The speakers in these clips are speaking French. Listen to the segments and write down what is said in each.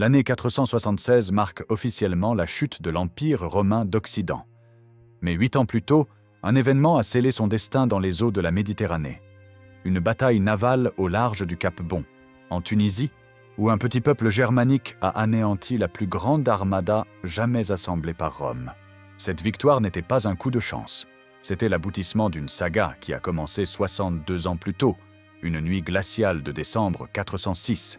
L'année 476 marque officiellement la chute de l'Empire romain d'Occident. Mais 8 ans plus tôt, un événement a scellé son destin dans les eaux de la Méditerranée. Une bataille navale au large du Cap Bon, en Tunisie, où un petit peuple germanique a anéanti la plus grande armada jamais assemblée par Rome. Cette victoire n'était pas un coup de chance. C'était l'aboutissement d'une saga qui a commencé 62 ans plus tôt, une nuit glaciale de décembre 406.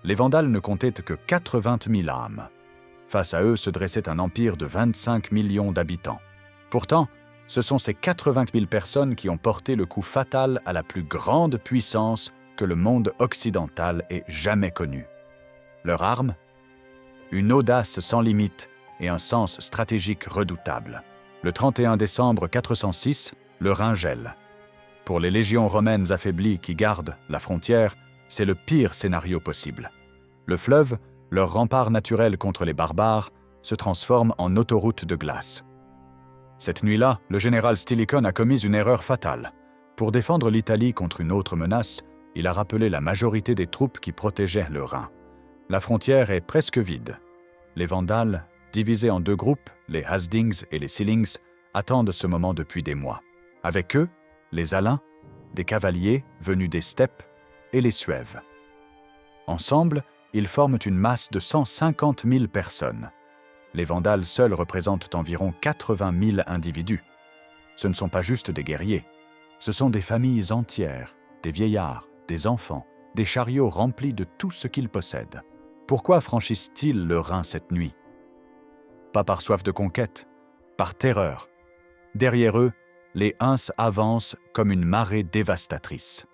Les Vandales ne comptaient que 80 000 âmes. Face à eux se dressait un empire de 25 millions d'habitants. Pourtant, ce sont ces 80 000 personnes qui ont porté le coup fatal à la plus grande puissance que le monde occidental ait jamais connue. Leur arme ? Une audace sans limite et un sens stratégique redoutable. Le 31 décembre 406, le Rhin gèle. Pour les légions romaines affaiblies qui gardent la frontière, c'est le pire scénario possible. Le fleuve, leur rempart naturel contre les barbares, se transforme en autoroute de glace. Cette nuit-là, le général Stilicone a commis une erreur fatale. Pour défendre l'Italie contre une autre menace, il a rappelé la majorité des troupes qui protégeaient le Rhin. La frontière est presque vide. Les Vandales, divisés en deux groupes, les Hastings et les Sealings, attendent ce moment depuis des mois. Avec eux, les Alains, des cavaliers venus des steppes, et les Suèves. Ensemble, ils forment une masse de 150 000 personnes. Les Vandales seuls représentent environ 80 000 individus. Ce ne sont pas juste des guerriers, ce sont des familles entières, des vieillards, des enfants, des chariots remplis de tout ce qu'ils possèdent. Pourquoi franchissent-ils le Rhin cette nuit ? Pas par soif de conquête, par terreur. Derrière eux, les Huns avancent comme une marée dévastatrice.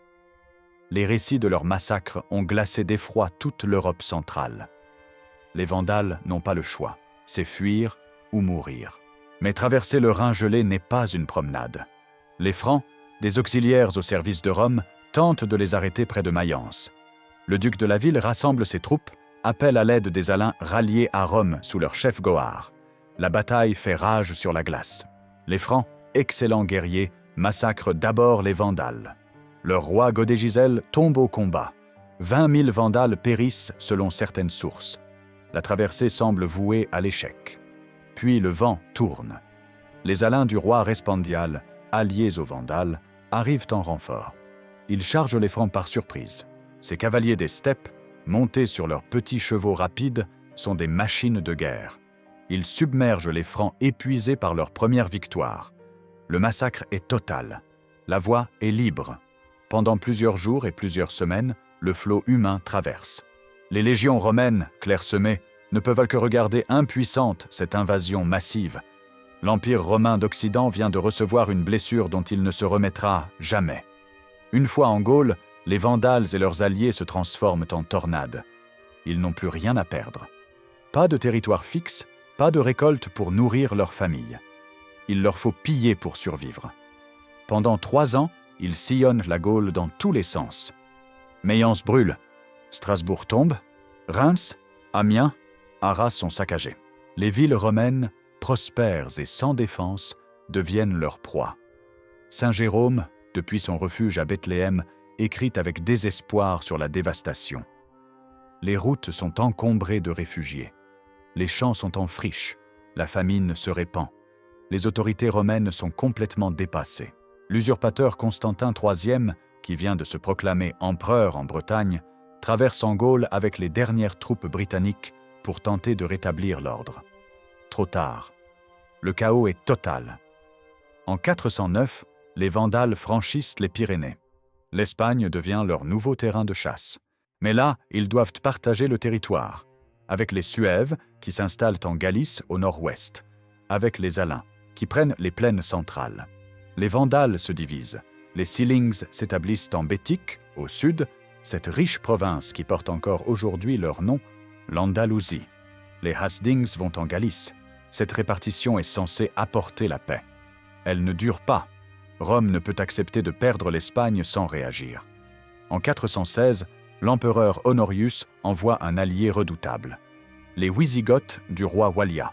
Les récits de leurs massacres ont glacé d'effroi toute l'Europe centrale. Les Vandales n'ont pas le choix, c'est fuir ou mourir. Mais traverser le Rhin gelé n'est pas une promenade. Les Francs, des auxiliaires au service de Rome, tentent de les arrêter près de Mayence. Le duc de la ville rassemble ses troupes, appelle à l'aide des Alains ralliés à Rome sous leur chef Goar. La bataille fait rage sur la glace. Les Francs, excellents guerriers, massacrent d'abord les Vandales. Leur roi Godegisel tombe au combat. 20 000 Vandales périssent selon certaines sources. La traversée semble vouée à l'échec. Puis le vent tourne. Les Alains du roi Respandial, alliés aux Vandales, arrivent en renfort. Ils chargent les Francs par surprise. Ces cavaliers des steppes, montés sur leurs petits chevaux rapides, sont des machines de guerre. Ils submergent les Francs épuisés par leur première victoire. Le massacre est total. La voie est libre. Pendant plusieurs jours et plusieurs semaines, le flot humain traverse. Les légions romaines, clairsemées, ne peuvent que regarder impuissantes cette invasion massive. L'Empire romain d'Occident vient de recevoir une blessure dont il ne se remettra jamais. Une fois en Gaule, les Vandales et leurs alliés se transforment en tornades. Ils n'ont plus rien à perdre. Pas de territoire fixe, pas de récolte pour nourrir leur famille. Il leur faut piller pour survivre. Pendant 3 ans, ils sillonnent la Gaule dans tous les sens. Mayence brûle, Strasbourg tombe, Reims, Amiens, Arras sont saccagés. Les villes romaines, prospères et sans défense, deviennent leur proie. Saint Jérôme, depuis son refuge à Bethléem, écrit avec désespoir sur la dévastation. Les routes sont encombrées de réfugiés. Les champs sont en friche. La famine se répand. Les autorités romaines sont complètement dépassées. L'usurpateur Constantin III, qui vient de se proclamer empereur en Bretagne, traverse en Gaule avec les dernières troupes britanniques pour tenter de rétablir l'ordre. Trop tard. Le chaos est total. En 409, les Vandales franchissent les Pyrénées. L'Espagne devient leur nouveau terrain de chasse. Mais là, ils doivent partager le territoire, avec les Suèves, qui s'installent en Galice au nord-ouest, avec les Alains, qui prennent les plaines centrales. Les Vandales se divisent. Les Sealings s'établissent en Bétique, au sud, cette riche province qui porte encore aujourd'hui leur nom, l'Andalousie. Les Hastings vont en Galice. Cette répartition est censée apporter la paix. Elle ne dure pas. Rome ne peut accepter de perdre l'Espagne sans réagir. En 416, l'empereur Honorius envoie un allié redoutable, les Wisigoths du roi Wallia.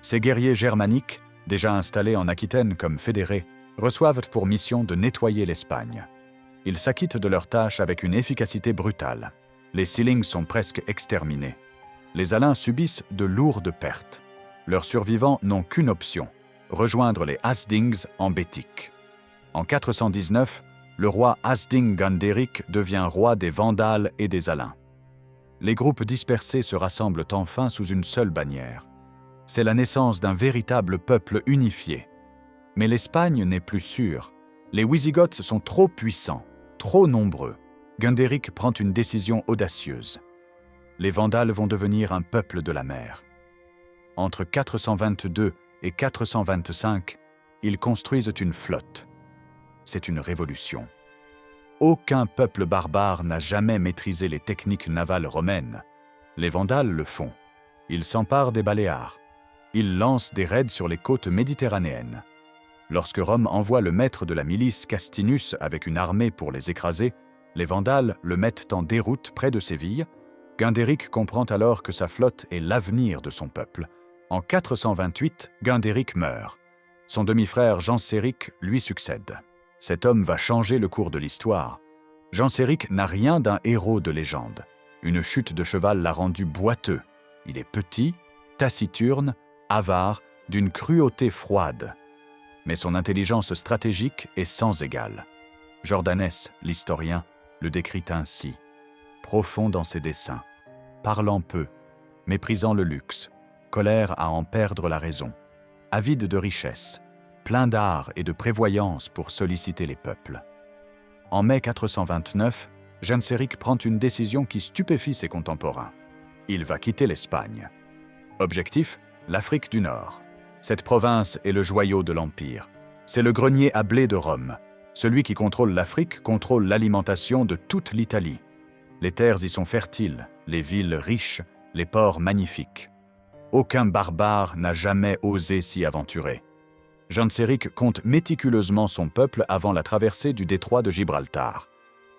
Ces guerriers germaniques, déjà installés en Aquitaine comme fédérés, reçoivent pour mission de nettoyer l'Espagne. Ils s'acquittent de leur tâche avec une efficacité brutale. Les Silings sont presque exterminés. Les Alains subissent de lourdes pertes. Leurs survivants n'ont qu'une option, rejoindre les Hasdings en Bétique. En 419, le roi Hasding Gundéric devient roi des Vandales et des Alains. Les groupes dispersés se rassemblent enfin sous une seule bannière. C'est la naissance d'un véritable peuple unifié. Mais l'Espagne n'est plus sûre. Les Wisigoths sont trop puissants, trop nombreux. Gundéric prend une décision audacieuse. Les Vandales vont devenir un peuple de la mer. Entre 422 et 425, ils construisent une flotte. C'est une révolution. Aucun peuple barbare n'a jamais maîtrisé les techniques navales romaines. Les Vandales le font. Ils s'emparent des Baléares. Ils lancent des raids sur les côtes méditerranéennes. Lorsque Rome envoie le maître de la milice Castinus avec une armée pour les écraser, les Vandales le mettent en déroute près de Séville. Gundéric comprend alors que sa flotte est l'avenir de son peuple. En 428, Gundéric meurt. Son demi-frère Genséric lui succède. Cet homme va changer le cours de l'histoire. Genséric n'a rien d'un héros de légende. Une chute de cheval l'a rendu boiteux. Il est petit, taciturne, avare, d'une cruauté froide. Mais son intelligence stratégique est sans égale. Jordanès, l'historien, le décrit ainsi. Profond dans ses desseins, parlant peu, méprisant le luxe, colère à en perdre la raison, avide de richesses, plein d'art et de prévoyance pour solliciter les peuples. En mai 429, Genséric prend une décision qui stupéfie ses contemporains. Il va quitter l'Espagne. Objectif, l'Afrique du Nord. Cette province est le joyau de l'Empire. C'est le grenier à blé de Rome. Celui qui contrôle l'Afrique contrôle l'alimentation de toute l'Italie. Les terres y sont fertiles, les villes riches, les ports magnifiques. Aucun barbare n'a jamais osé s'y aventurer. Genséric compte méticuleusement son peuple avant la traversée du détroit de Gibraltar.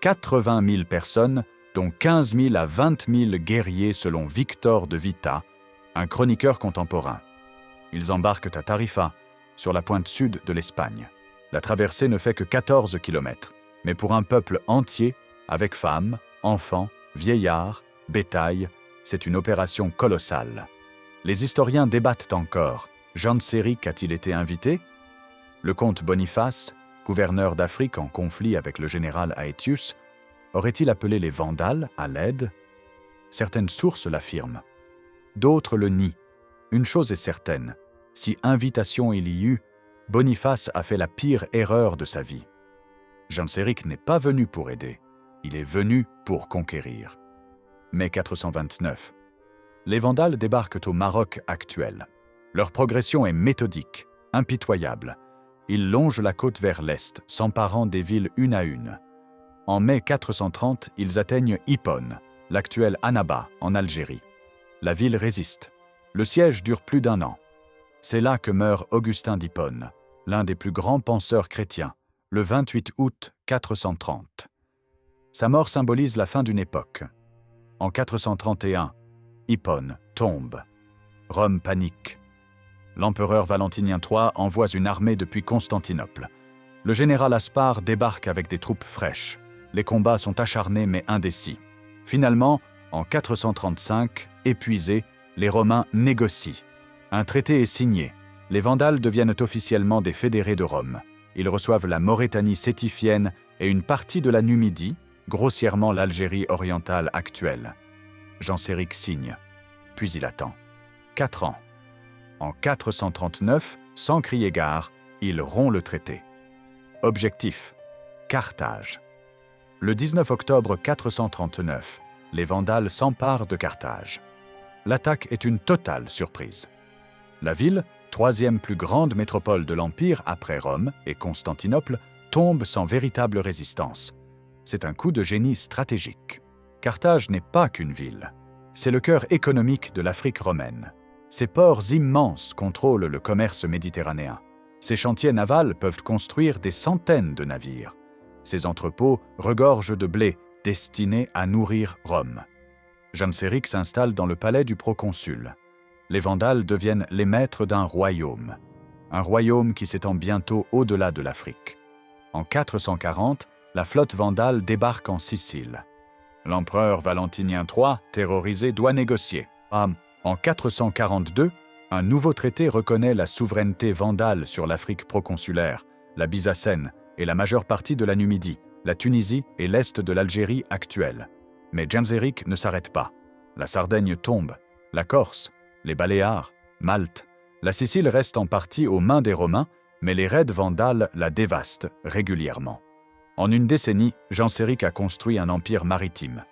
80 000 personnes, dont 15 000 à 20 000 guerriers selon Victor de Vita, un chroniqueur contemporain. Ils embarquent à Tarifa, sur la pointe sud de l'Espagne. La traversée ne fait que 14 kilomètres, mais pour un peuple entier, avec femmes, enfants, vieillards, bétail, c'est une opération colossale. Les historiens débattent encore. Genséric a-t-il été invité? Le comte Boniface, gouverneur d'Afrique en conflit avec le général Aetius, aurait-il appelé les Vandales à l'aide? Certaines sources l'affirment. D'autres le nient. Une chose est certaine, si invitation il y eut, Boniface a fait la pire erreur de sa vie. Genséric n'est pas venu pour aider, il est venu pour conquérir. Mai 429. Les Vandales débarquent au Maroc actuel. Leur progression est méthodique, impitoyable. Ils longent la côte vers l'est, s'emparant des villes une à une. En mai 430, ils atteignent Hippone, l'actuelle Annaba, en Algérie. La ville résiste. Le siège dure plus d'1 an. C'est là que meurt Augustin d'Hippone, l'un des plus grands penseurs chrétiens, le 28 août 430. Sa mort symbolise la fin d'une époque. En 431, Hippone tombe. Rome panique. L'empereur Valentinien III envoie une armée depuis Constantinople. Le général Aspar débarque avec des troupes fraîches. Les combats sont acharnés mais indécis. Finalement, en 435, épuisés, les Romains négocient. Un traité est signé. Les Vandales deviennent officiellement des fédérés de Rome. Ils reçoivent la Maurétanie sétifienne et une partie de la Numidie, grossièrement l'Algérie orientale actuelle. Genséric signe, puis il attend. 4 ans. En 439, sans crier gare, il rompt le traité. Objectif, Carthage. Le 19 octobre 439, les Vandales s'emparent de Carthage. L'attaque est une totale surprise. La ville, 3e plus grande métropole de l'Empire après Rome et Constantinople, tombe sans véritable résistance. C'est un coup de génie stratégique. Carthage n'est pas qu'une ville. C'est le cœur économique de l'Afrique romaine. Ses ports immenses contrôlent le commerce méditerranéen. Ses chantiers navals peuvent construire des centaines de navires. Ses entrepôts regorgent de blé, destiné à nourrir Rome. Genséric s'installe dans le palais du proconsul. Les Vandales deviennent les maîtres d'un royaume. Un royaume qui s'étend bientôt au-delà de l'Afrique. En 440, la flotte vandale débarque en Sicile. L'empereur Valentinien III, terrorisé, doit négocier. En 442, un nouveau traité reconnaît la souveraineté vandale sur l'Afrique proconsulaire, la Byzacène et la majeure partie de la Numidie, la Tunisie et l'est de l'Algérie actuelle. Mais Genséric ne s'arrête pas. La Sardaigne tombe, la Corse, les Baléares, Malte. La Sicile reste en partie aux mains des Romains, mais les raids vandales la dévastent régulièrement. En une décennie, Genséric a construit un empire maritime.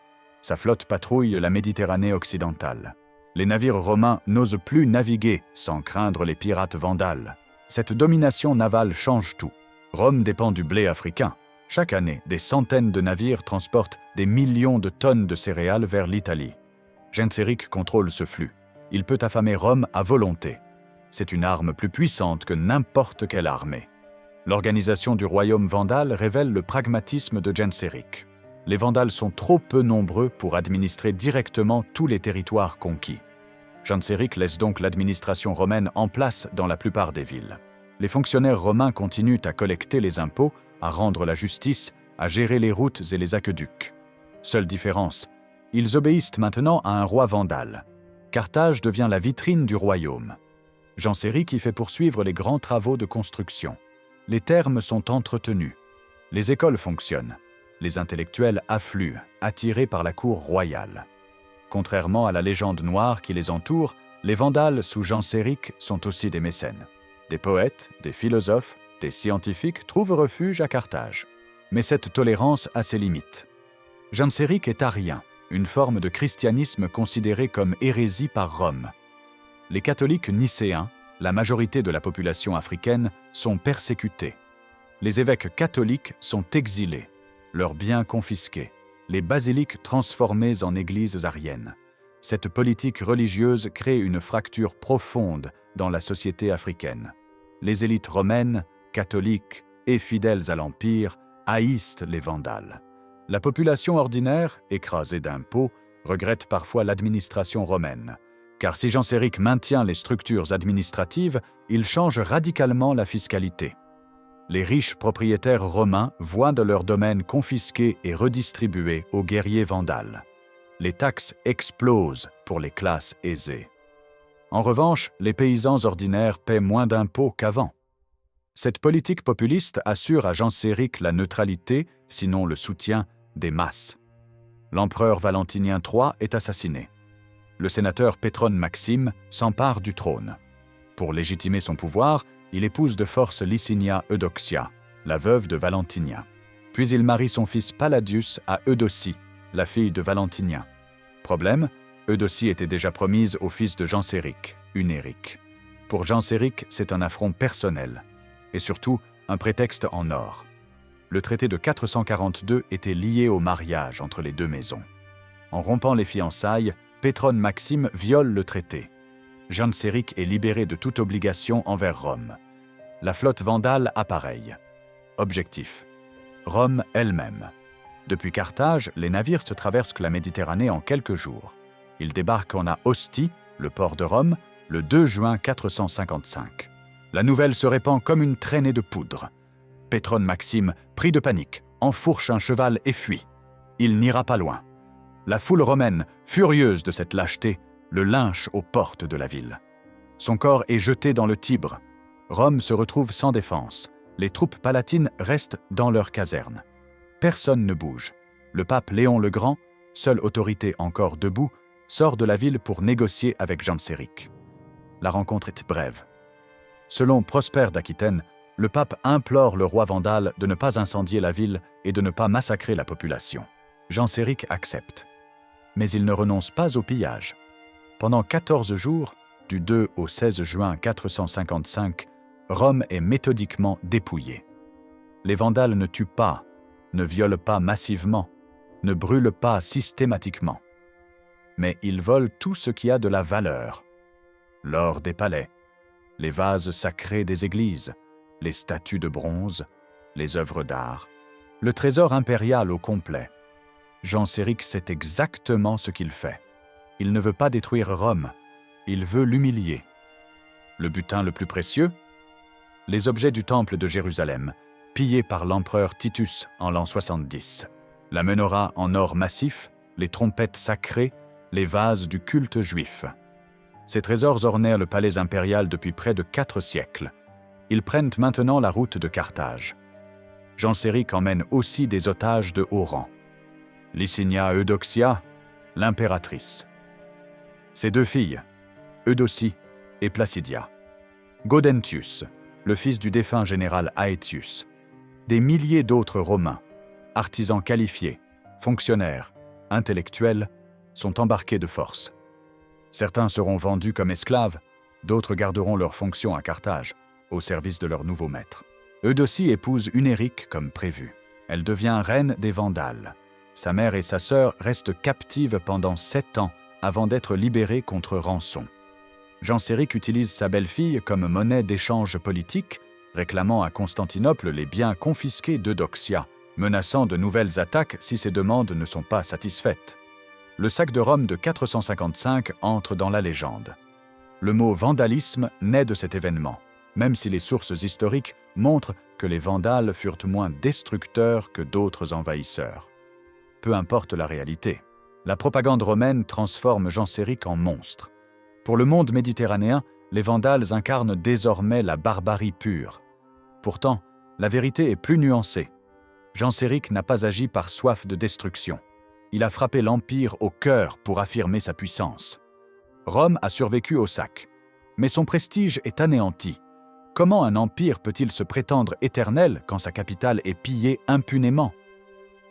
Sa flotte patrouille la Méditerranée occidentale. Les navires romains n'osent plus naviguer sans craindre les pirates vandales. Cette domination navale change tout. Rome dépend du blé africain. Chaque année, des centaines de navires transportent des millions de tonnes de céréales vers l'Italie. Genséric contrôle ce flux. Il peut affamer Rome à volonté. C'est une arme plus puissante que n'importe quelle armée. L'organisation du royaume vandale révèle le pragmatisme de Genséric. Les Vandales sont trop peu nombreux pour administrer directement tous les territoires conquis. Genséric laisse donc l'administration romaine en place dans la plupart des villes. Les fonctionnaires romains continuent à collecter les impôts, à rendre la justice, à gérer les routes et les aqueducs. Seule différence, ils obéissent maintenant à un roi vandale. Carthage devient la vitrine du royaume. Genséric y fait poursuivre les grands travaux de construction. Les thermes sont entretenus. Les écoles fonctionnent. Les intellectuels affluent, attirés par la cour royale. Contrairement à la légende noire qui les entoure, les Vandales sous Genséric sont aussi des mécènes. Des poètes, des philosophes, des scientifiques trouvent refuge à Carthage. Mais cette tolérance a ses limites. Genséric est arien, une forme de christianisme considérée comme hérésie par Rome. Les catholiques nicéens, la majorité de la population africaine, sont persécutés. Les évêques catholiques sont exilés, leurs biens confisqués, les basiliques transformées en églises ariennes. Cette politique religieuse crée une fracture profonde dans la société africaine. Les élites romaines, catholiques et fidèles à l'Empire haïssent les Vandales. La population ordinaire, écrasée d'impôts, regrette parfois l'administration romaine. Car si Genséric maintient les structures administratives, il change radicalement la fiscalité. Les riches propriétaires romains voient de leurs domaines confisqués et redistribués aux guerriers vandales. Les taxes explosent pour les classes aisées. En revanche, les paysans ordinaires paient moins d'impôts qu'avant. Cette politique populiste assure à Genséric la neutralité, sinon le soutien, des masses. L'empereur Valentinien III est assassiné. Le sénateur Pétrone Maxime s'empare du trône. Pour légitimer son pouvoir, il épouse de force Licinia Eudoxia, la veuve de Valentinien. Puis il marie son fils Palladius à Eudocie, la fille de Valentinien. Problème, Eudocie était déjà promise au fils de Genséric, Hunéric. Pour Genséric, c'est un affront personnel, et surtout un prétexte en or. Le traité de 442 était lié au mariage entre les deux maisons. En rompant les fiançailles, Pétrone Maxime viole le traité. Genséric est libéré de toute obligation envers Rome. La flotte vandale appareille. Objectif: Rome elle-même. Depuis Carthage, les navires se traversent la Méditerranée en quelques jours. Ils débarquent à Ostie, le port de Rome, le 2 juin 455. La nouvelle se répand comme une traînée de poudre. Pétrone Maxime, pris de panique, enfourche un cheval et fuit. Il n'ira pas loin. La foule romaine, furieuse de cette lâcheté, le lynche aux portes de la ville. Son corps est jeté dans le Tibre. Rome se retrouve sans défense. Les troupes palatines restent dans leurs casernes. Personne ne bouge. Le pape Léon le Grand, seule autorité encore debout, sort de la ville pour négocier avec Genséric. La rencontre est brève. Selon Prosper d'Aquitaine, le pape implore le roi vandale de ne pas incendier la ville et de ne pas massacrer la population. Genséric accepte. Mais il ne renonce pas au pillage. Pendant 14 jours, du 2 au 16 juin 455, Rome est méthodiquement dépouillée. Les Vandales ne tuent pas, ne violent pas massivement, ne brûlent pas systématiquement. Mais ils volent tout ce qui a de la valeur. L'or des palais, les vases sacrés des églises, les statues de bronze, les œuvres d'art, le trésor impérial au complet. Genséric sait exactement ce qu'il fait. Il ne veut pas détruire Rome, il veut l'humilier. Le butin le plus précieux? Les objets du temple de Jérusalem, pillés par l'empereur Titus en l'an 70. La menorah en or massif, les trompettes sacrées, les vases du culte juif. Ces trésors ornèrent le palais impérial depuis près de 4 siècles. Ils prennent maintenant la route de Carthage. Genséric emmène aussi des otages de haut rang. Licinia Eudoxia, l'impératrice. Ses 2 filles, Eudocie et Placidia. Gaudentius, le fils du défunt général Aetius. Des milliers d'autres Romains, artisans qualifiés, fonctionnaires, intellectuels, sont embarqués de force. Certains seront vendus comme esclaves, d'autres garderont leur fonction à Carthage, au service de leur nouveau maître. Eudocie épouse Unérique comme prévu. Elle devient reine des Vandales. Sa mère et sa sœur restent captives pendant 7 ans avant d'être libérées contre rançon. Genséric utilise sa belle-fille comme monnaie d'échange politique, réclamant à Constantinople les biens confisqués d'Eudoxia, menaçant de nouvelles attaques si ses demandes ne sont pas satisfaites. Le sac de Rome de 455 entre dans la légende. Le mot vandalisme naît de cet événement, même si les sources historiques montrent que les Vandales furent moins destructeurs que d'autres envahisseurs. Peu importe la réalité, la propagande romaine transforme Genséric en monstre. Pour le monde méditerranéen, les Vandales incarnent désormais la barbarie pure. Pourtant, la vérité est plus nuancée. Genséric n'a pas agi par soif de destruction. Il a frappé l'Empire au cœur pour affirmer sa puissance. Rome a survécu au sac, mais son prestige est anéanti. Comment un empire peut-il se prétendre éternel quand sa capitale est pillée impunément?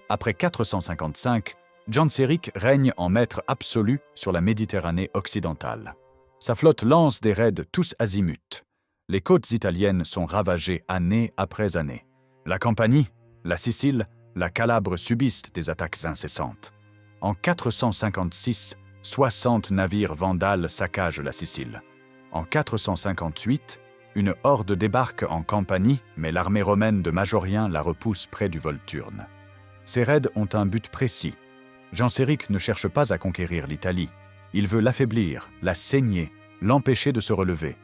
Après 455, Genséric règne en maître absolu sur la Méditerranée occidentale. Sa flotte lance des raids tous azimuts. Les côtes italiennes sont ravagées année après année. La Campanie, la Sicile, la Calabre subissent des attaques incessantes. En 456, 60 navires vandales saccagent la Sicile. En 458, une horde débarque en Campanie, mais l'armée romaine de Majorien la repousse près du Volturne. Ces raids ont un but précis. Genséric ne cherche pas à conquérir l'Italie. Il veut l'affaiblir, la saigner, l'empêcher de se relever.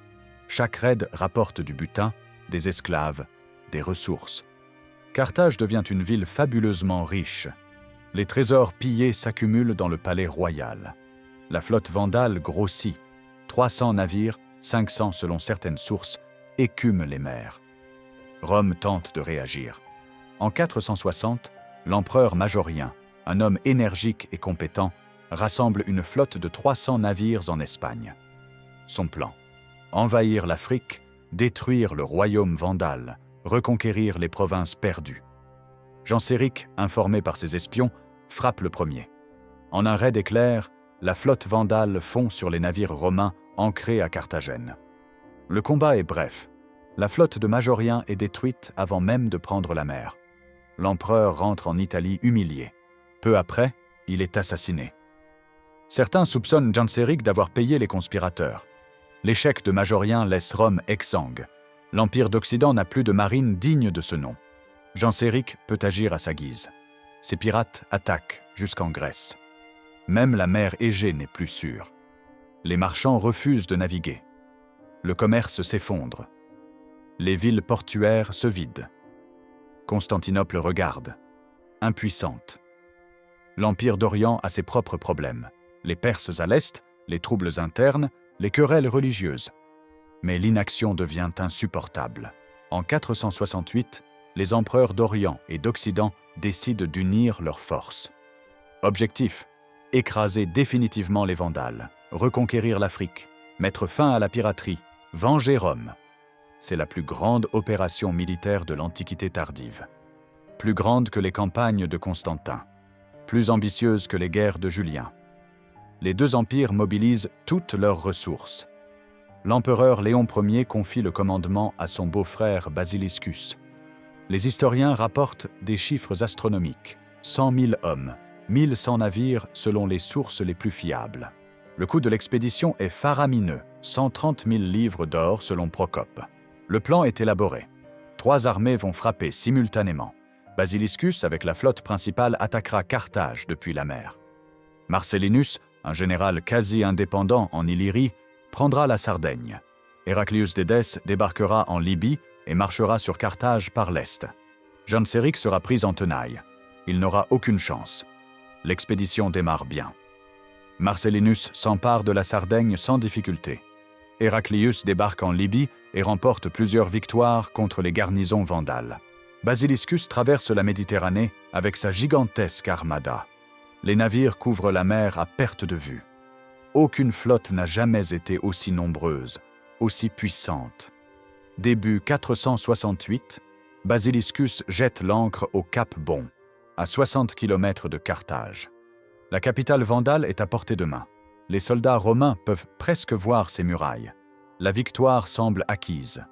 Chaque raid rapporte du butin, des esclaves, des ressources. Carthage devient une ville fabuleusement riche. Les trésors pillés s'accumulent dans le palais royal. La flotte vandale grossit. 300 navires, 500 selon certaines sources, écument les mers. Rome tente de réagir. En 460, l'empereur Majorien, un homme énergique et compétent, rassemble une flotte de 300 navires en Espagne. Son plan: envahir l'Afrique, détruire le royaume vandale, reconquérir les provinces perdues. Genséric, informé par ses espions, frappe le premier. En un raid éclair, la flotte vandale fond sur les navires romains ancrés à Carthagène. Le combat est bref. La flotte de Majorien est détruite avant même de prendre la mer. L'empereur rentre en Italie humilié. Peu après, il est assassiné. Certains soupçonnent Genséric d'avoir payé les conspirateurs. L'échec de Majorien laisse Rome exsangue. L'Empire d'Occident n'a plus de marine digne de ce nom. Genséric peut agir à sa guise. Ses pirates attaquent jusqu'en Grèce. Même la mer Égée n'est plus sûre. Les marchands refusent de naviguer. Le commerce s'effondre. Les villes portuaires se vident. Constantinople regarde, impuissante. L'Empire d'Orient a ses propres problèmes. Les Perses à l'Est, les troubles internes, les querelles religieuses. Mais l'inaction devient insupportable. En 468, les empereurs d'Orient et d'Occident décident d'unir leurs forces. Objectif: écraser définitivement les Vandales, reconquérir l'Afrique, mettre fin à la piraterie, venger Rome. C'est la plus grande opération militaire de l'Antiquité tardive. Plus grande que les campagnes de Constantin. Plus ambitieuse que les guerres de Julien. Les deux empires mobilisent toutes leurs ressources. L'empereur Léon Ier confie le commandement à son beau-frère Basiliscus. Les historiens rapportent des chiffres astronomiques. 100 000 hommes, 1100 navires selon les sources les plus fiables. Le coût de l'expédition est faramineux, 130 000 livres d'or selon Procope. Le plan est élaboré. 3 armées vont frapper simultanément. Basiliscus, avec la flotte principale, attaquera Carthage depuis la mer. Marcellinus, un général quasi indépendant en Illyrie, prendra la Sardaigne. Héraclius d'Édesse débarquera en Libye et marchera sur Carthage par l'est. Genséric sera pris en tenaille. Il n'aura aucune chance. L'expédition démarre bien. Marcellinus s'empare de la Sardaigne sans difficulté. Héraclius débarque en Libye et remporte plusieurs victoires contre les garnisons vandales. Basiliscus traverse la Méditerranée avec sa gigantesque armada. Les navires couvrent la mer à perte de vue. Aucune flotte n'a jamais été aussi nombreuse, aussi puissante. Début 468, Basiliscus jette l'ancre au Cap Bon, à 60 km de Carthage. La capitale vandale est à portée de main. Les soldats romains peuvent presque voir ses murailles. La victoire semble acquise.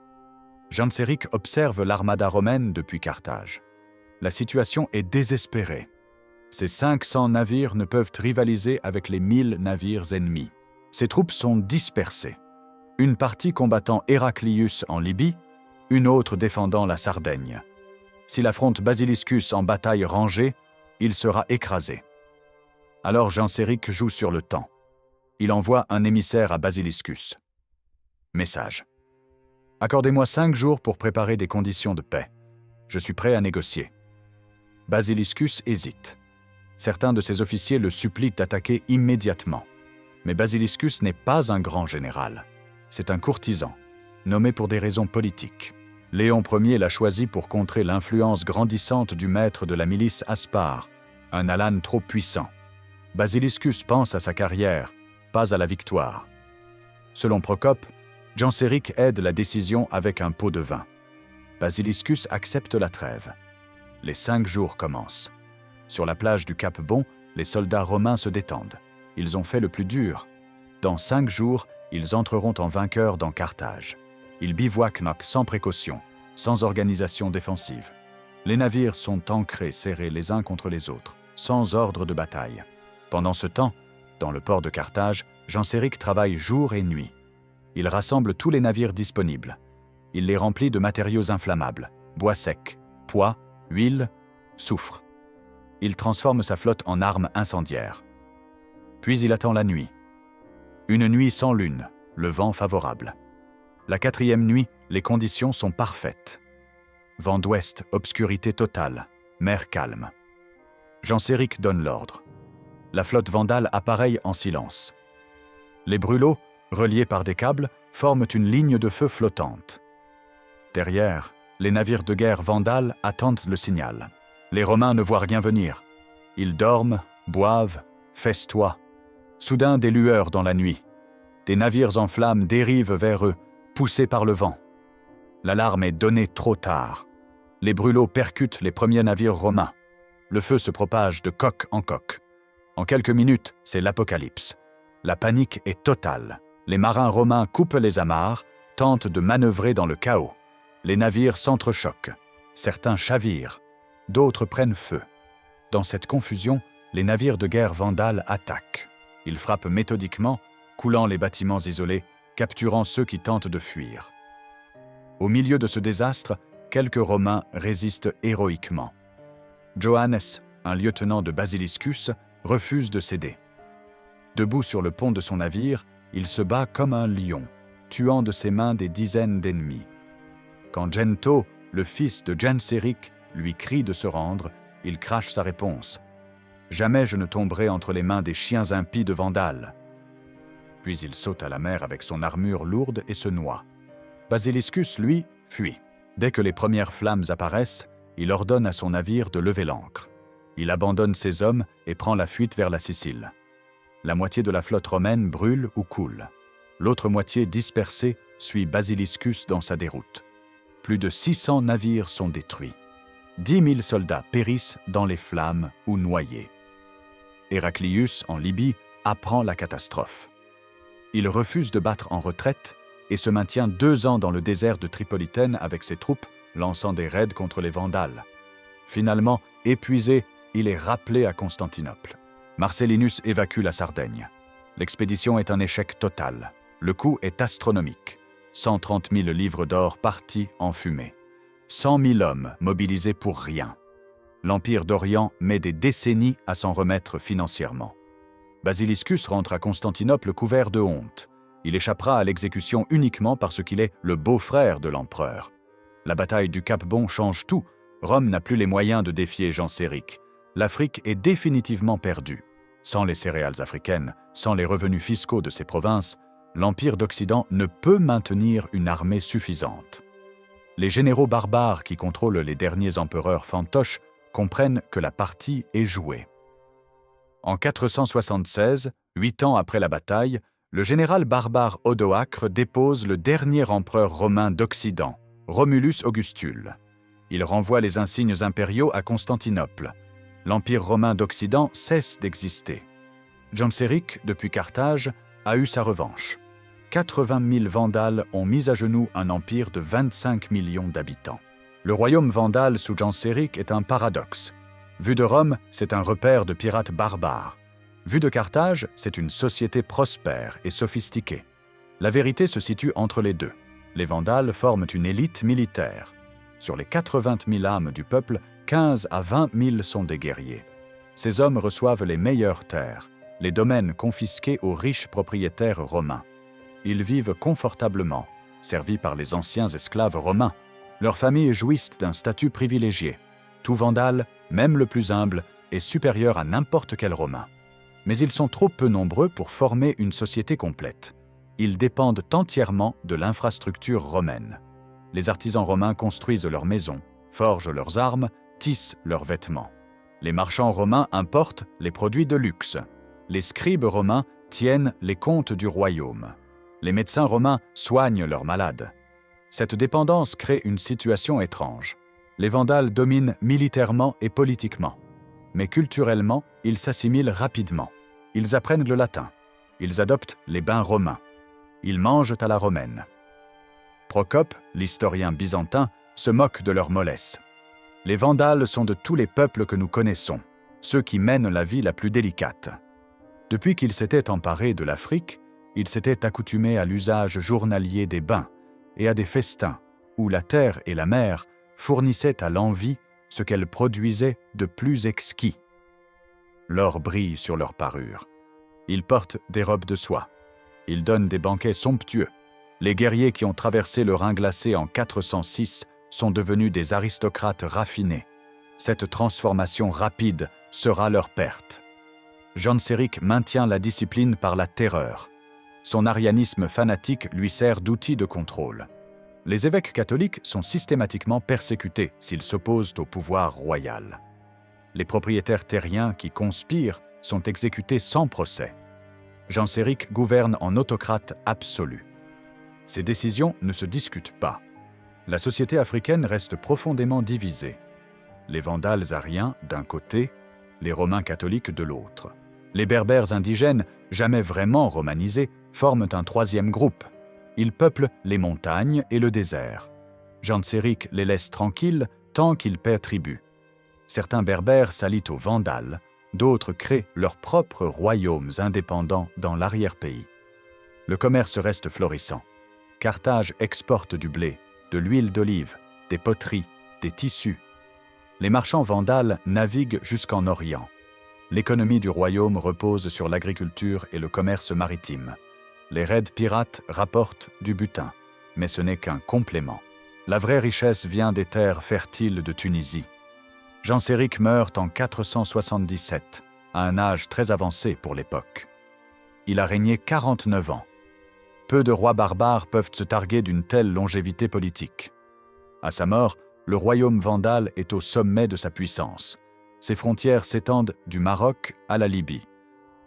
Genséric observe l'armada romaine depuis Carthage. La situation est désespérée. Ces 500 navires ne peuvent rivaliser avec les 1000 navires ennemis. Ses troupes sont dispersées. Une partie combattant Héraclius en Libye, une autre défendant la Sardaigne. S'il affronte Basiliscus en bataille rangée, il sera écrasé. Alors Genséric joue sur le temps. Il envoie un émissaire à Basiliscus. Message. Accordez-moi 5 jours pour préparer des conditions de paix. Je suis prêt à négocier. Basiliscus hésite. Certains de ses officiers le supplient d'attaquer immédiatement. Mais Basiliscus n'est pas un grand général. C'est un courtisan, nommé pour des raisons politiques. Léon Ier l'a choisi pour contrer l'influence grandissante du maître de la milice Aspar, un Alane trop puissant. Basiliscus pense à sa carrière, pas à la victoire. Selon Procope, Genséric aide la décision avec un pot de vin. Basiliscus accepte la trêve. Les 5 jours commencent. Sur la plage du Cap Bon, les soldats romains se détendent. Ils ont fait le plus dur. Dans 5 jours, ils entreront en vainqueurs dans Carthage. Ils bivouaquent sans précaution, sans organisation défensive. Les navires sont ancrés, serrés les uns contre les autres, sans ordre de bataille. Pendant ce temps, dans le port de Carthage, Genséric travaille jour et nuit. Il rassemble tous les navires disponibles. Il les remplit de matériaux inflammables, bois sec, pois, huile, soufre. Il transforme sa flotte en armes incendiaires. Puis il attend la nuit. Une nuit sans lune, le vent favorable. La 4e nuit, les conditions sont parfaites. Vent d'ouest, obscurité totale, mer calme. Genséric donne l'ordre. La flotte vandale appareille en silence. Les brûlots, reliés par des câbles, forment une ligne de feu flottante. Derrière, les navires de guerre vandales attendent le signal. Les Romains ne voient rien venir. Ils dorment, boivent, festoient. Soudain, des lueurs dans la nuit. Des navires en flammes dérivent vers eux, poussés par le vent. L'alarme est donnée trop tard. Les brûlots percutent les premiers navires romains. Le feu se propage de coque en coque. En quelques minutes, c'est l'apocalypse. La panique est totale. Les marins romains coupent les amarres, tentent de manœuvrer dans le chaos. Les navires s'entrechoquent. Certains chavirent. D'autres prennent feu. Dans cette confusion, les navires de guerre vandales attaquent. Ils frappent méthodiquement, coulant les bâtiments isolés, capturant ceux qui tentent de fuir. Au milieu de ce désastre, quelques Romains résistent héroïquement. Joannes, un lieutenant de Basiliscus, refuse de céder. Debout sur le pont de son navire, il se bat comme un lion, tuant de ses mains des dizaines d'ennemis. Quand Gento, le fils de Genséric, lui crie de se rendre, il crache sa réponse. « Jamais je ne tomberai entre les mains des chiens impies de Vandales. » Puis il saute à la mer avec son armure lourde et se noie. Basiliscus, lui, fuit. Dès que les premières flammes apparaissent, il ordonne à son navire de lever l'ancre. Il abandonne ses hommes et prend la fuite vers la Sicile. La moitié de la flotte romaine brûle ou coule. L'autre moitié dispersée suit Basiliscus dans sa déroute. Plus de 600 navires sont détruits. 10 000 soldats périssent dans les flammes ou noyés. Héraclius, en Libye, apprend la catastrophe. Il refuse de battre en retraite et se maintient 2 ans dans le désert de Tripolitaine avec ses troupes, lançant des raids contre les Vandales. Finalement, épuisé, il est rappelé à Constantinople. Marcellinus évacue la Sardaigne. L'expédition est un échec total. Le coût est astronomique. 130 000 livres d'or partis en fumée. 100 000 hommes mobilisés pour rien. L'Empire d'Orient met des décennies à s'en remettre financièrement. Basiliscus rentre à Constantinople couvert de honte. Il échappera à l'exécution uniquement parce qu'il est le beau-frère de l'empereur. La bataille du Cap Bon change tout. Rome n'a plus les moyens de défier Genséric. l'Afrique est définitivement perdue. Sans les céréales africaines, sans les revenus fiscaux de ces provinces, l'Empire d'Occident ne peut maintenir une armée suffisante. Les généraux barbares qui contrôlent les derniers empereurs fantoches comprennent que la partie est jouée. En 476, 8 ans après la bataille, le général barbare Odoacre dépose le dernier empereur romain d'Occident, Romulus Augustule. Il renvoie les insignes impériaux à Constantinople. L'Empire romain d'Occident cesse d'exister. Genséric, depuis Carthage, a eu sa revanche. 80 000 Vandales ont mis à genoux un empire de 25 millions d'habitants. Le royaume vandale sous Genséric est un paradoxe. Vu de Rome, c'est un repère de pirates barbares. Vu de Carthage, c'est une société prospère et sophistiquée. La vérité se situe entre les deux. Les Vandales forment une élite militaire. Sur les 80 000 âmes du peuple, 15 à 20 000 sont des guerriers. Ces hommes reçoivent les meilleures terres, les domaines confisqués aux riches propriétaires romains. Ils vivent confortablement, servis par les anciens esclaves romains. Leurs familles jouissent d'un statut privilégié. Tout Vandale, même le plus humble, est supérieur à n'importe quel Romain. Mais ils sont trop peu nombreux pour former une société complète. Ils dépendent entièrement de l'infrastructure romaine. Les artisans romains construisent leurs maisons, forgent leurs armes, tissent leurs vêtements. Les marchands romains importent les produits de luxe. Les scribes romains tiennent les comptes du royaume. Les médecins romains soignent leurs malades. Cette dépendance crée une situation étrange. Les Vandales dominent militairement et politiquement. Mais culturellement, ils s'assimilent rapidement. Ils apprennent le latin. Ils adoptent les bains romains. Ils mangent à la romaine. Procope, l'historien byzantin, se moque de leur mollesse. Les Vandales sont de tous les peuples que nous connaissons, ceux qui mènent la vie la plus délicate. Depuis qu'ils s'étaient emparés de l'Afrique, ils s'étaient accoutumés à l'usage journalier des bains et à des festins, où la terre et la mer fournissaient à l'envie ce qu'elles produisaient de plus exquis. L'or brille sur leurs parures. Ils portent des robes de soie. Ils donnent des banquets somptueux. Les guerriers qui ont traversé le Rhin glacé en 406 sont devenus des aristocrates raffinés. Cette transformation rapide sera leur perte. Genséric maintient la discipline par la terreur. Son arianisme fanatique lui sert d'outil de contrôle. Les évêques catholiques sont systématiquement persécutés s'ils s'opposent au pouvoir royal. Les propriétaires terriens qui conspirent sont exécutés sans procès. Genséric gouverne en autocrate absolu. Ses décisions ne se discutent pas. La société africaine reste profondément divisée. Les Vandales ariens d'un côté, les Romains catholiques de l'autre. Les Berbères indigènes, jamais vraiment romanisés, forment un troisième groupe. Ils peuplent les montagnes et le désert. Genséric les laisse tranquilles tant qu'ils paient tribut. Certains Berbères s'allient aux Vandales, d'autres créent leurs propres royaumes indépendants dans l'arrière-pays. Le commerce reste florissant. Carthage exporte du blé, de l'huile d'olive, des poteries, des tissus. Les marchands vandales naviguent jusqu'en Orient. L'économie du royaume repose sur l'agriculture et le commerce maritime. Les raids pirates rapportent du butin, mais ce n'est qu'un complément. La vraie richesse vient des terres fertiles de Tunisie. Genséric meurt en 477, à un âge très avancé pour l'époque. Il a régné 49 ans. Peu de rois barbares peuvent se targuer d'une telle longévité politique. À sa mort, le royaume vandale est au sommet de sa puissance. Ses frontières s'étendent du Maroc à la Libye.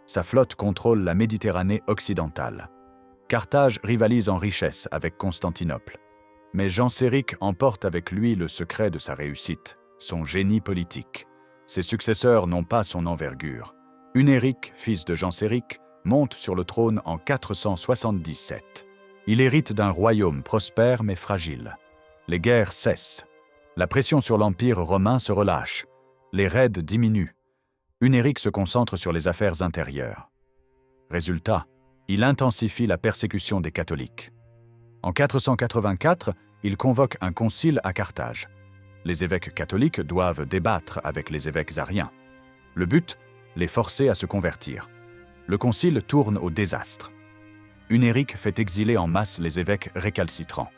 Sa flotte contrôle la Méditerranée occidentale. Carthage rivalise en richesse avec Constantinople. Mais Genséric emporte avec lui le secret de sa réussite, son génie politique. Ses successeurs n'ont pas son envergure. Hunéric, fils de Genséric, monte sur le trône en 477. Il hérite d'un royaume prospère mais fragile. Les guerres cessent. La pression sur l'Empire romain se relâche. Les raids diminuent. Hunéric se concentre sur les affaires intérieures. Résultat, il intensifie la persécution des catholiques. En 484, il convoque un concile à Carthage. Les évêques catholiques doivent débattre avec les évêques ariens. Le but, les forcer à se convertir. Le concile tourne au désastre. Hunéric fait exiler en masse les évêques récalcitrants.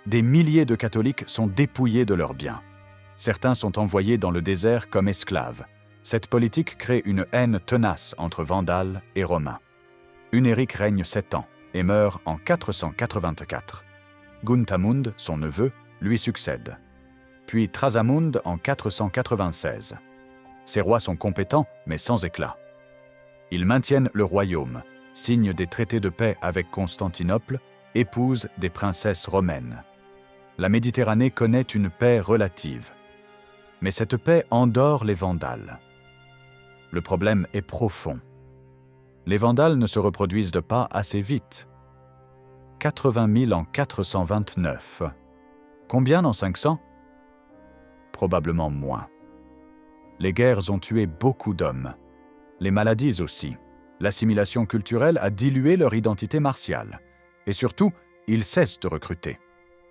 Des milliers de catholiques sont dépouillés de leurs biens. Certains sont envoyés dans le désert comme esclaves. Cette politique crée une haine tenace entre Vandales et Romains. Hunéric règne 7 ans et meurt en 484. Guntamund, son neveu, lui succède. Puis Thrasamund en 496. Ces rois sont compétents, mais sans éclat. Ils maintiennent le royaume, signent des traités de paix avec Constantinople, épousent des princesses romaines. La Méditerranée connaît une paix relative. Mais cette paix endort les Vandales. Le problème est profond. Les Vandales ne se reproduisent pas assez vite. 80 000 en 429. Combien en 500? Probablement moins. Les guerres ont tué beaucoup d'hommes. Les maladies aussi. L'assimilation culturelle a dilué leur identité martiale. Et surtout, ils cessent de recruter.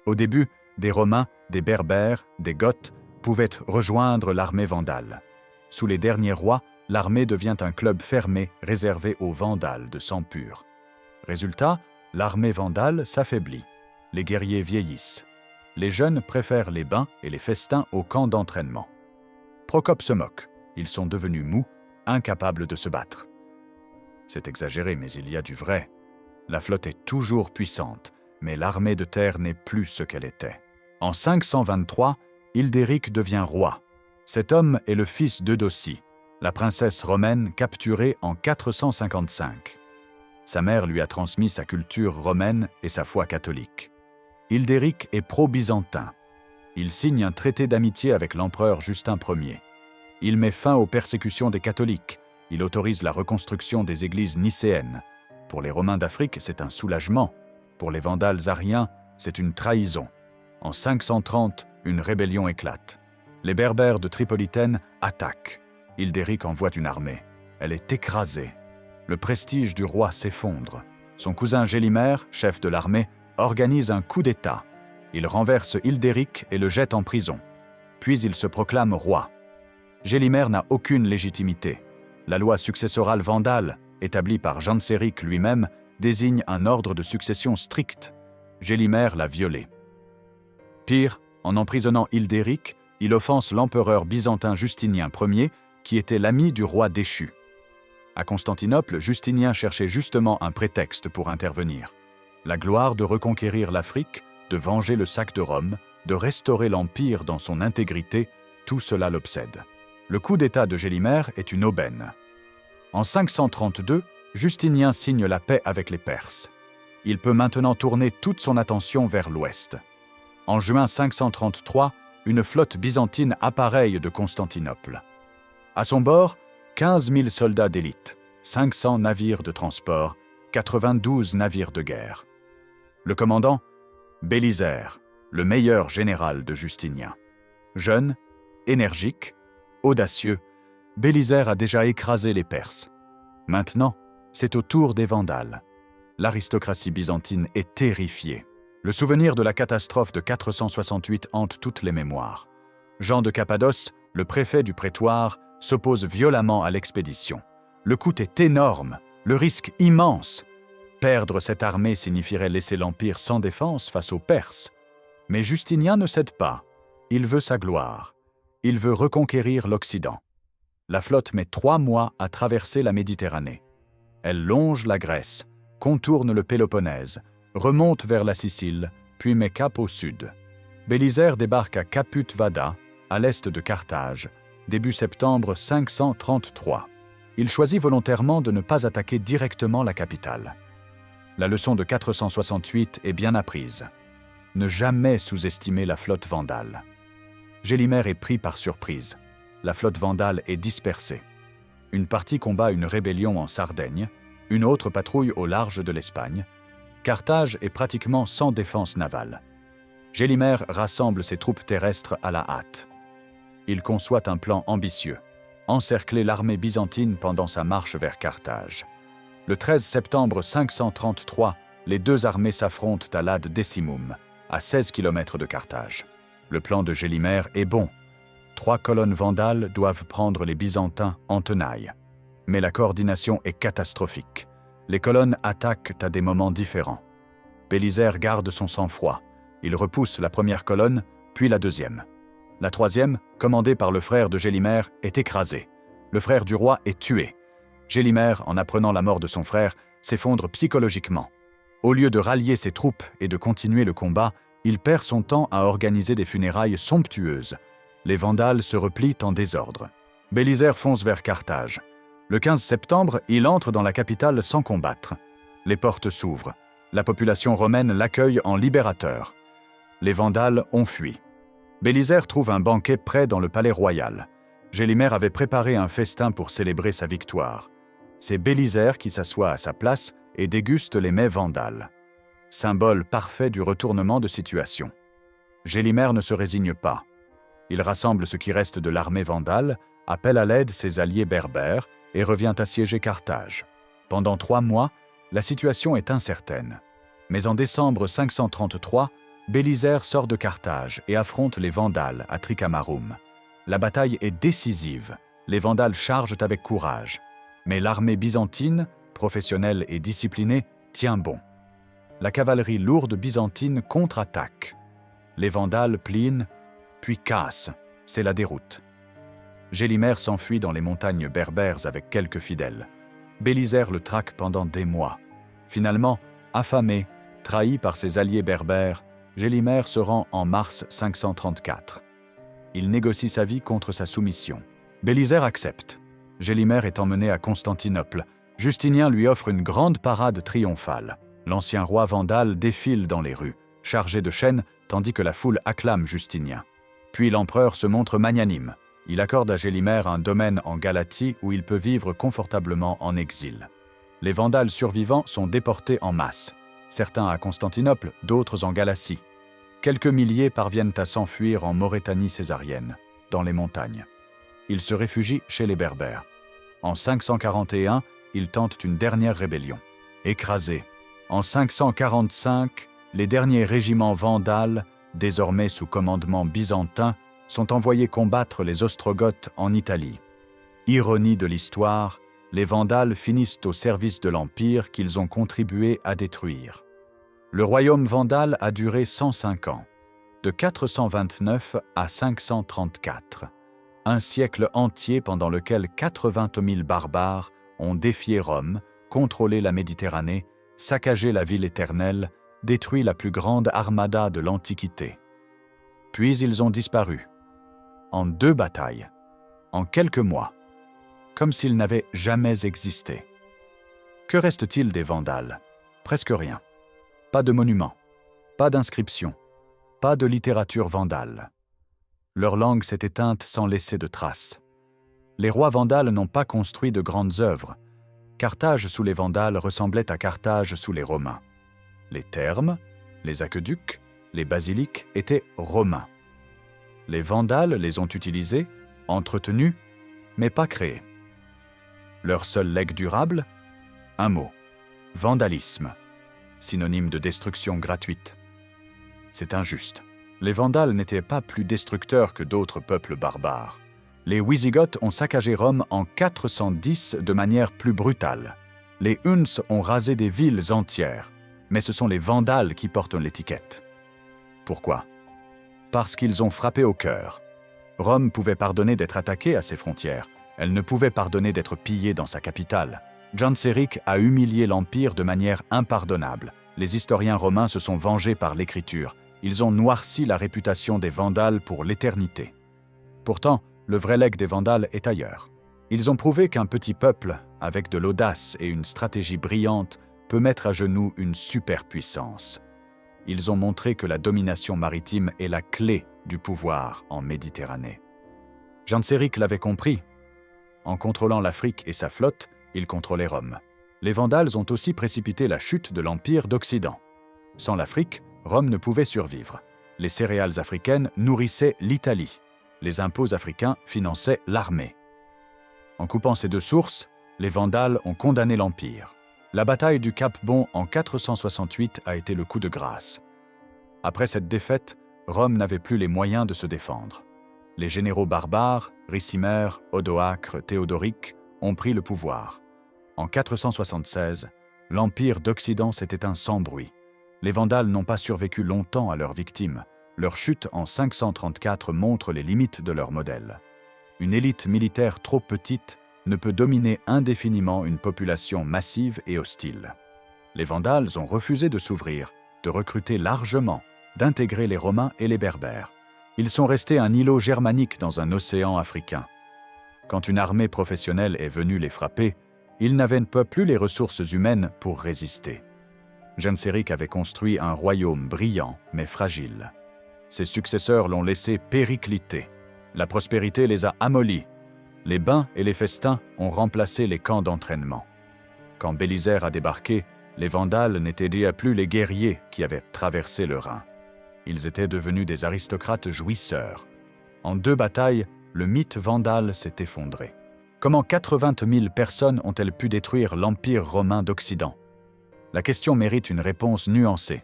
Au début, des Romains, des Berbères, des Goths pouvaient rejoindre l'armée vandale. Sous les derniers rois, l'armée devient un club fermé réservé aux Vandales de sang pur. Résultat, l'armée vandale s'affaiblit. Les guerriers vieillissent. Les jeunes préfèrent les bains et les festins aux camps d'entraînement. Procope se moque. Ils sont devenus mous, incapables de se battre. C'est exagéré, mais il y a du vrai. La flotte est toujours puissante, mais l'armée de terre n'est plus ce qu'elle était. En 523, Hildéric devient roi. Cet homme est le fils d'Eudocie, la princesse romaine capturée en 455. Sa mère lui a transmis sa culture romaine et sa foi catholique. Hildéric est pro-byzantin. Il signe un traité d'amitié avec l'empereur Justin Ier. Il met fin aux persécutions des catholiques. Il autorise la reconstruction des églises nicéennes. Pour les Romains d'Afrique, c'est un soulagement. Pour les Vandales ariens, c'est une trahison. En 530, une rébellion éclate. Les Berbères de Tripolitaine attaquent. Hildéric envoie une armée. Elle est écrasée. Le prestige du roi s'effondre. Son cousin Gélimer, chef de l'armée, organise un coup d'État. Il renverse Hildéric et le jette en prison. Puis il se proclame roi. Gélimer n'a aucune légitimité. La loi successorale vandale, établie par Genséric lui-même, désigne un ordre de succession strict. Gélimer l'a violé. Pire, en emprisonnant Hildéric, il offense l'empereur byzantin Justinien Ier, qui était l'ami du roi déchu. À Constantinople, Justinien cherchait justement un prétexte pour intervenir. La gloire de reconquérir l'Afrique, de venger le sac de Rome, de restaurer l'Empire dans son intégrité, tout cela l'obsède. Le coup d'État de Gélimer est une aubaine. En 532, Justinien signe la paix avec les Perses. Il peut maintenant tourner toute son attention vers l'ouest. En juin 533, une flotte byzantine appareille de Constantinople. À son bord, 15 000 soldats d'élite, 500 navires de transport, 92 navires de guerre. Le commandant, Bélisaire, le meilleur général de Justinien. Jeune, énergique, audacieux, Bélisaire a déjà écrasé les Perses. Maintenant, c'est au tour des Vandales. L'aristocratie byzantine est terrifiée. Le souvenir de la catastrophe de 468 hante toutes les mémoires. Jean de Cappadoce, le préfet du prétoire, s'oppose violemment à l'expédition. Le coût est énorme, le risque immense. Perdre cette armée signifierait laisser l'Empire sans défense face aux Perses. Mais Justinien ne cède pas. Il veut sa gloire. Il veut reconquérir l'Occident. La flotte met 3 mois à traverser la Méditerranée. Elle longe la Grèce, contourne le Péloponnèse, remonte vers la Sicile, puis met cap au sud. Bélisaire débarque à Caput Vada, à l'est de Carthage, début septembre 533. Il choisit volontairement de ne pas attaquer directement la capitale. La leçon de 468 est bien apprise. Ne jamais sous-estimer la flotte vandale. Gélimer est pris par surprise. La flotte vandale est dispersée. Une partie combat une rébellion en Sardaigne, une autre patrouille au large de l'Espagne. Carthage est pratiquement sans défense navale. Gélimer rassemble ses troupes terrestres à la hâte. Il conçoit un plan ambitieux, encercler l'armée byzantine pendant sa marche vers Carthage. Le 13 septembre 533, les deux armées s'affrontent à l'Ad Decimum, à 16 km de Carthage. Le plan de Gélimer est bon. 3 colonnes vandales doivent prendre les Byzantins en tenaille. Mais la coordination est catastrophique. Les colonnes attaquent à des moments différents. Bélisaire garde son sang-froid. Il repousse la première colonne, puis la deuxième. La troisième, commandée par le frère de Gélimer, est écrasée. Le frère du roi est tué. Gélimer, en apprenant la mort de son frère, s'effondre psychologiquement. Au lieu de rallier ses troupes et de continuer le combat, il perd son temps à organiser des funérailles somptueuses. Les Vandales se replient en désordre. Bélisaire fonce vers Carthage. Le 15 septembre, il entre dans la capitale sans combattre. Les portes s'ouvrent. La population romaine l'accueille en libérateur. Les Vandales ont fui. Bélisaire trouve un banquet prêt dans le palais royal. Gélimer avait préparé un festin pour célébrer sa victoire. C'est Bélisaire qui s'assoit à sa place et déguste les mets vandales. Symbole parfait du retournement de situation. Gélimer ne se résigne pas. Il rassemble ce qui reste de l'armée vandale, appelle à l'aide ses alliés berbères et revient assiéger Carthage. Pendant 3 mois, la situation est incertaine. Mais en décembre 533, Bélisaire sort de Carthage et affronte les Vandales à Tricamarum. La bataille est décisive. Les Vandales chargent avec courage. Mais l'armée byzantine, professionnelle et disciplinée, tient bon. La cavalerie lourde byzantine contre-attaque. Les Vandales plinent, puis cassent. C'est la déroute. Gélimer s'enfuit dans les montagnes berbères avec quelques fidèles. Bélisaire le traque pendant des mois. Finalement, affamé, trahi par ses alliés berbères, Gélimer se rend en mars 534. Il négocie sa vie contre sa soumission. Bélisaire accepte. Gélimer est emmené à Constantinople. Justinien lui offre une grande parade triomphale. L'ancien roi vandale défile dans les rues, chargé de chaînes, tandis que la foule acclame Justinien. Puis l'empereur se montre magnanime. Il accorde à Gélimer un domaine en Galatie où il peut vivre confortablement en exil. Les Vandales survivants sont déportés en masse, certains à Constantinople, d'autres en Galatie. Quelques milliers parviennent à s'enfuir en Maurétanie césarienne, dans les montagnes. Ils se réfugient chez les Berbères. En 541, ils tentent une dernière rébellion. Écrasés. En 545, les derniers régiments vandales, désormais sous commandement byzantin, sont envoyés combattre les Ostrogoths en Italie. Ironie de l'histoire, les Vandales finissent au service de l'Empire qu'ils ont contribué à détruire. Le royaume vandale a duré 105 ans, de 429 à 534. Un siècle entier pendant lequel 80 000 barbares ont défié Rome, contrôlé la Méditerranée, saccagé la ville éternelle, détruit la plus grande armada de l'Antiquité. Puis ils ont disparu. En 2 batailles, en quelques mois, comme s'ils n'avaient jamais existé. Que reste-t-il des Vandales? Presque rien. Pas de monuments, pas d'inscriptions, pas de littérature vandale. Leur langue s'est éteinte sans laisser de traces. Les rois vandales n'ont pas construit de grandes œuvres. Carthage sous les Vandales ressemblait à Carthage sous les Romains. Les thermes, les aqueducs, les basiliques étaient romains. Les Vandales les ont utilisés, entretenus, mais pas créés. Leur seul legs durable? Un mot: vandalisme, synonyme de destruction gratuite. C'est injuste. Les Vandales n'étaient pas plus destructeurs que d'autres peuples barbares. Les Wisigoths ont saccagé Rome en 410 de manière plus brutale. Les Huns ont rasé des villes entières, mais ce sont les Vandales qui portent l'étiquette. Pourquoi? Parce qu'ils ont frappé au cœur. Rome pouvait pardonner d'être attaquée à ses frontières. Elle ne pouvait pardonner d'être pillée dans sa capitale. Genséric a humilié l'Empire de manière impardonnable. Les historiens romains se sont vengés par l'écriture. Ils ont noirci la réputation des Vandales pour l'éternité. Pourtant, le vrai legs des Vandales est ailleurs. Ils ont prouvé qu'un petit peuple, avec de l'audace et une stratégie brillante, peut mettre à genoux une superpuissance. Ils ont montré que la domination maritime est la clé du pouvoir en Méditerranée. Genséric l'avait compris. En contrôlant l'Afrique et sa flotte, il contrôlait Rome. Les Vandales ont aussi précipité la chute de l'Empire d'Occident. Sans l'Afrique, Rome ne pouvait survivre. Les céréales africaines nourrissaient l'Italie. Les impôts africains finançaient l'armée. En coupant ces 2 sources, les Vandales ont condamné l'Empire. La bataille du Cap Bon en 468 a été le coup de grâce. Après cette défaite, Rome n'avait plus les moyens de se défendre. Les généraux barbares, Ricimer, Odoacre, Théodoric, ont pris le pouvoir. En 476, l'Empire d'Occident s'est éteint sans bruit. Les Vandales n'ont pas survécu longtemps à leurs victimes. Leur chute en 534 montre les limites de leur modèle. Une élite militaire trop petite ne peut dominer indéfiniment une population massive et hostile. Les Vandales ont refusé de s'ouvrir, de recruter largement, d'intégrer les Romains et les Berbères. Ils sont restés un îlot germanique dans un océan africain. Quand une armée professionnelle est venue les frapper, ils n'avaient pas plus les ressources humaines pour résister. Genseric avait construit un royaume brillant mais fragile. Ses successeurs l'ont laissé péricliter. La prospérité les a amollis. Les bains et les festins ont remplacé les camps d'entraînement. Quand Bélisaire a débarqué, les Vandales n'étaient déjà plus les guerriers qui avaient traversé le Rhin. Ils étaient devenus des aristocrates jouisseurs. En 2 batailles, le mythe vandale s'est effondré. Comment 80 000 personnes ont-elles pu détruire l'Empire romain d'Occident? La question mérite une réponse nuancée.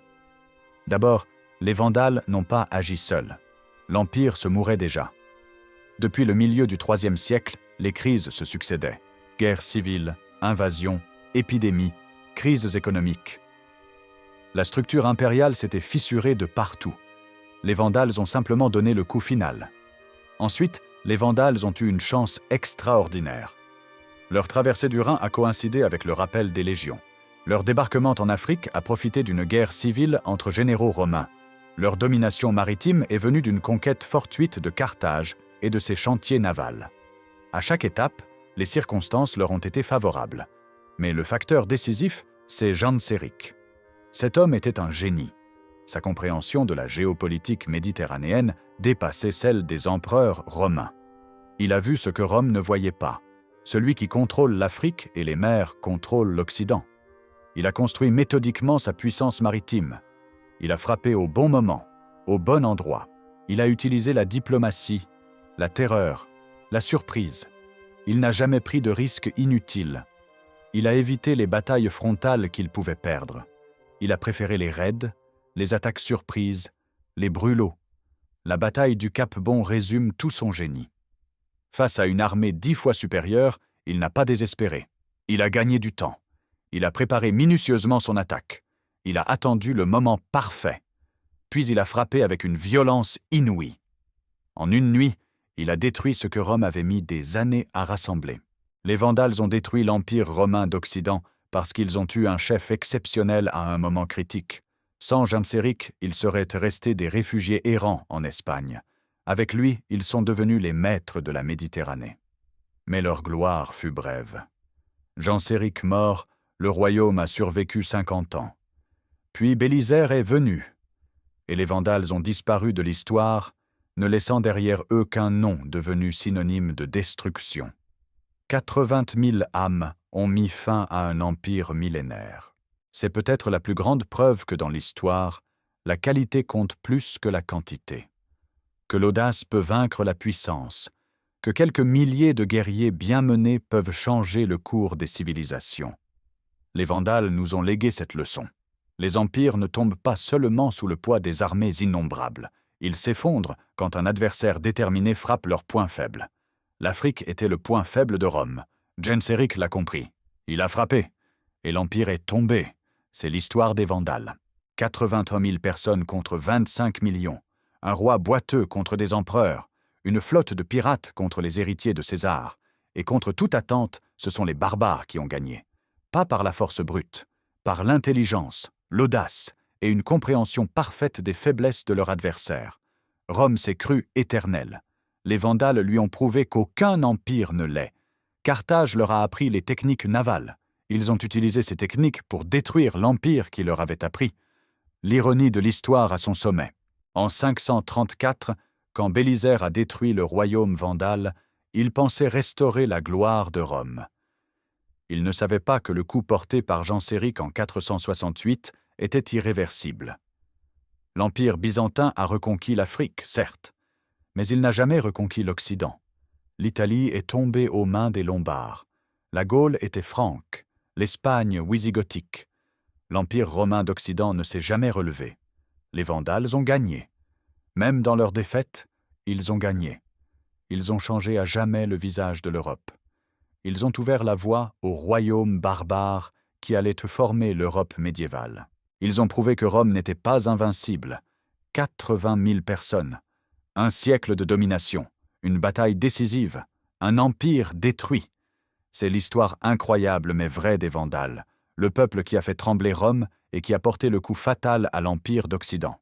D'abord, les Vandales n'ont pas agi seuls. L'Empire se mourait déjà. Depuis le milieu du IIIe siècle, les crises se succédaient. Guerres civiles, invasions, épidémies, crises économiques. La structure impériale s'était fissurée de partout. Les Vandales ont simplement donné le coup final. Ensuite, les Vandales ont eu une chance extraordinaire. Leur traversée du Rhin a coïncidé avec le rappel des légions. Leur débarquement en Afrique a profité d'une guerre civile entre généraux romains. Leur domination maritime est venue d'une conquête fortuite de Carthage et de ses chantiers navals. À chaque étape, les circonstances leur ont été favorables. Mais le facteur décisif, c'est Genseric. Cet homme était un génie. Sa compréhension de la géopolitique méditerranéenne dépassait celle des empereurs romains. Il a vu ce que Rome ne voyait pas. Celui qui contrôle l'Afrique et les mers contrôle l'Occident. Il a construit méthodiquement sa puissance maritime. Il a frappé au bon moment, au bon endroit. Il a utilisé la diplomatie, la terreur, la surprise. Il n'a jamais pris de risques inutiles. Il a évité les batailles frontales qu'il pouvait perdre. Il a préféré les raids, les attaques surprises, les brûlots. La bataille du Cap Bon résume tout son génie. Face à une armée 10 fois supérieure, il n'a pas désespéré. Il a gagné du temps. Il a préparé minutieusement son attaque. Il a attendu le moment parfait. Puis il a frappé avec une violence inouïe. En une nuit, il a détruit ce que Rome avait mis des années à rassembler. Les Vandales ont détruit l'Empire romain d'Occident parce qu'ils ont eu un chef exceptionnel à un moment critique. Sans Genseric, ils seraient restés des réfugiés errants en Espagne. Avec lui, ils sont devenus les maîtres de la Méditerranée. Mais leur gloire fut brève. Genseric mort, le royaume a survécu 50 ans. Puis Bélisaire est venu, et les Vandales ont disparu de l'histoire, ne laissant derrière eux qu'un nom devenu synonyme de destruction. 80 000 âmes ont mis fin à un empire millénaire. C'est peut-être la plus grande preuve que dans l'histoire, la qualité compte plus que la quantité. Que l'audace peut vaincre la puissance, que quelques milliers de guerriers bien menés peuvent changer le cours des civilisations. Les Vandales nous ont légué cette leçon. Les empires ne tombent pas seulement sous le poids des armées innombrables. Ils s'effondrent quand un adversaire déterminé frappe leur point faible. L'Afrique était le point faible de Rome. Genseric l'a compris. Il a frappé. Et l'empire est tombé. C'est l'histoire des Vandales. 83 000 personnes contre 25 millions. Un roi boiteux contre des empereurs. Une flotte de pirates contre les héritiers de César. Et contre toute attente, ce sont les barbares qui ont gagné. Pas par la force brute, par l'intelligence, l'audace et une compréhension parfaite des faiblesses de leur adversaire. Rome s'est crue éternelle. Les Vandales lui ont prouvé qu'aucun empire ne l'est. Carthage leur a appris les techniques navales. Ils ont utilisé ces techniques pour détruire l'empire qui leur avait appris. L'ironie de l'histoire à son sommet. En 534, quand Bélisaire a détruit le royaume vandale, il pensait restaurer la gloire de Rome. Il ne savait pas que le coup porté par Genseric en 468 était irréversible. L'Empire byzantin a reconquis l'Afrique, certes, mais il n'a jamais reconquis l'Occident. L'Italie est tombée aux mains des Lombards. La Gaule était franque, l'Espagne wisigothique. L'Empire romain d'Occident ne s'est jamais relevé. Les Vandales ont gagné. Même dans leur défaite, ils ont gagné. Ils ont changé à jamais le visage de l'Europe. Ils ont ouvert la voie au royaume barbare qui allait former l'Europe médiévale. Ils ont prouvé que Rome n'était pas invincible. 80 000 personnes. Un siècle de domination. Une bataille décisive. Un empire détruit. C'est l'histoire incroyable mais vraie des Vandales, le peuple qui a fait trembler Rome et qui a porté le coup fatal à l'Empire d'Occident.